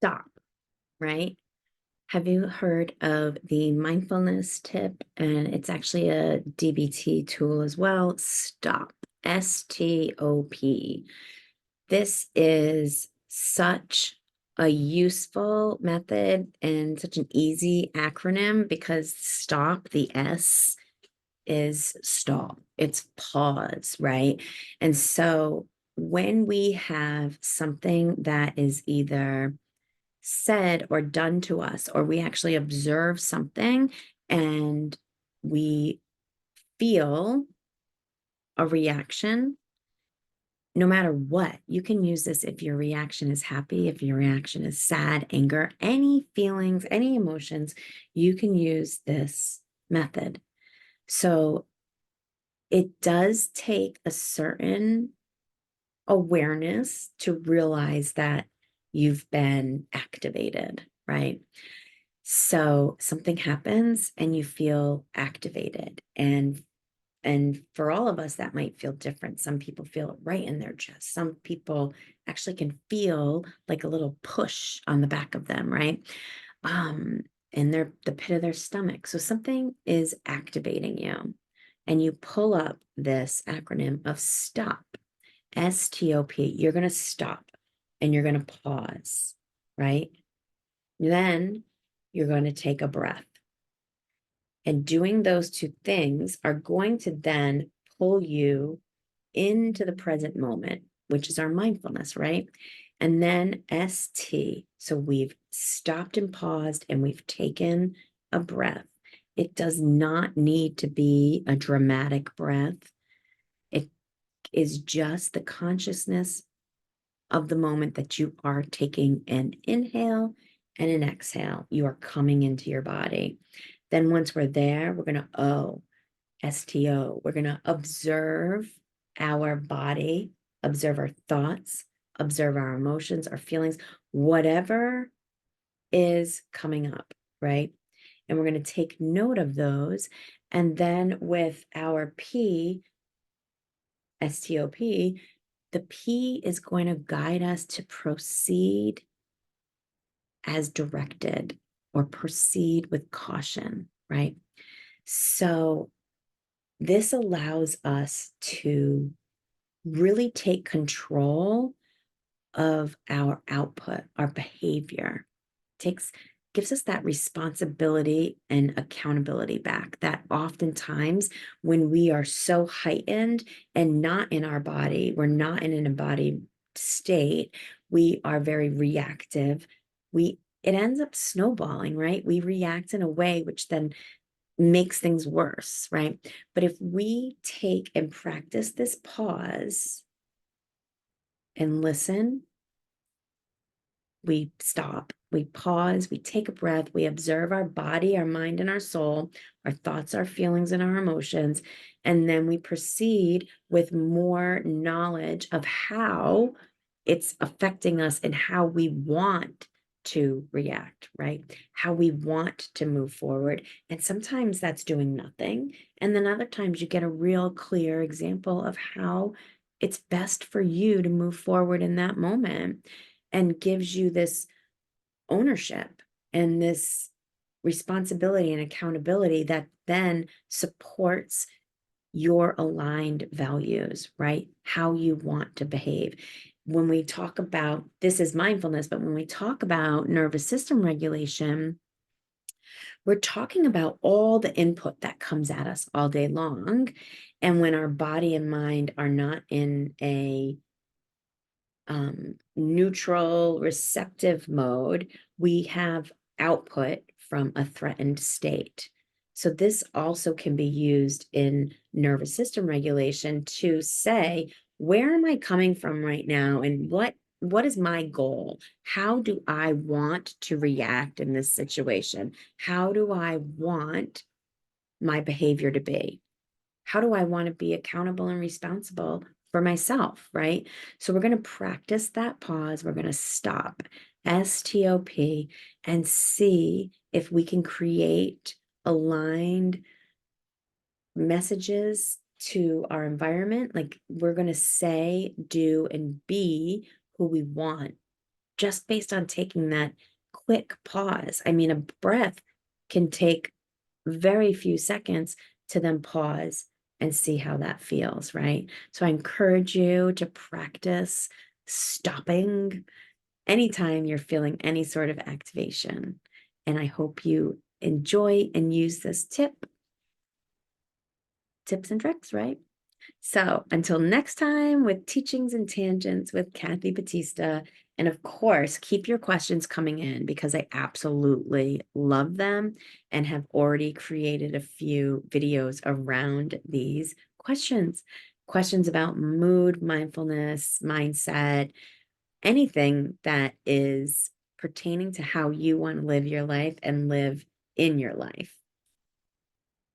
stop, right? Have you heard of the mindfulness tip? And it's actually a DBT tool as well. Stop. STOP. This is such a useful method and such an easy acronym because stop, the S is stop. It's pause, right? And so when we have something that is either said or done to us, or we actually observe something and we feel a reaction, no matter what, you can use this if your reaction is happy, if your reaction is sad, anger, any feelings, any emotions, you can use this method. So it does take a certain awareness to realize that you've been activated, right? So something happens and you feel activated. And for all of us, that might feel different. Some people feel it right in their chest. Some people actually can feel like a little push on the back of them, right? Um, in the pit of their stomach. So something is activating you. And you pull up this acronym of STOP, STOP. You're going to stop and you're going to pause, right? Then you're going to take a breath. And doing those two things are going to then pull you into the present moment, which is our mindfulness, right? And then ST. So we've stopped and paused and we've taken a breath. It does not need to be a dramatic breath. It is just the consciousness of the moment that you are taking an inhale and an exhale. You are coming into your body. Then once we're there, we're going to STO. We're going to observe our body, observe our thoughts, observe our emotions, our feelings, whatever is coming up, right? And we're going to take note of those. And then with our P, STOP, the P is going to guide us to proceed as directed or proceed with caution, right? So this allows us to really take control of our output, our behavior. Gives us that responsibility and accountability back that oftentimes when we are so heightened and not in our body, we're not in an embodied state, we are very reactive. It ends up snowballing, right? We react in a way which then makes things worse, right? But if we take and practice this pause and listen, we stop, we pause, we take a breath, we observe our body, our mind, and our soul, our thoughts, our feelings, and our emotions. And then we proceed with more knowledge of how it's affecting us and how we want to react, right? How we want to move forward. And sometimes that's doing nothing. And then other times you get a real clear example of how it's best for you to move forward in that moment, and gives you this ownership and this responsibility and accountability that then supports your aligned values, right? How you want to behave. When we talk about this is mindfulness, but when we talk about nervous system regulation, we're talking about all the input that comes at us all day long. And when our body and mind are not in a neutral, receptive mode, we have output from a threatened state. So this also can be used in nervous system regulation to say, where am I coming from right now? And what is my goal? How do I want to react in this situation? How do I want my behavior to be? How do I want to be accountable and responsible for myself, right? So we're going to practice that pause. We're going to stop, STOP, and see if we can create aligned messages to our environment. Like we're going to say, do, and be who we want just based on taking that quick pause. I mean, a breath can take very few seconds to then pause and see how that feels, right? So I encourage you to practice stopping anytime you're feeling any sort of activation. And I hope you enjoy and use this tips and tricks, right? So until next time with Teachings and Tangents with Kathy Batista. And of course, keep your questions coming in because I absolutely love them and have already created a few videos around these questions. Questions about mood, mindfulness, mindset, anything that is pertaining to how you want to live your life and live in your life.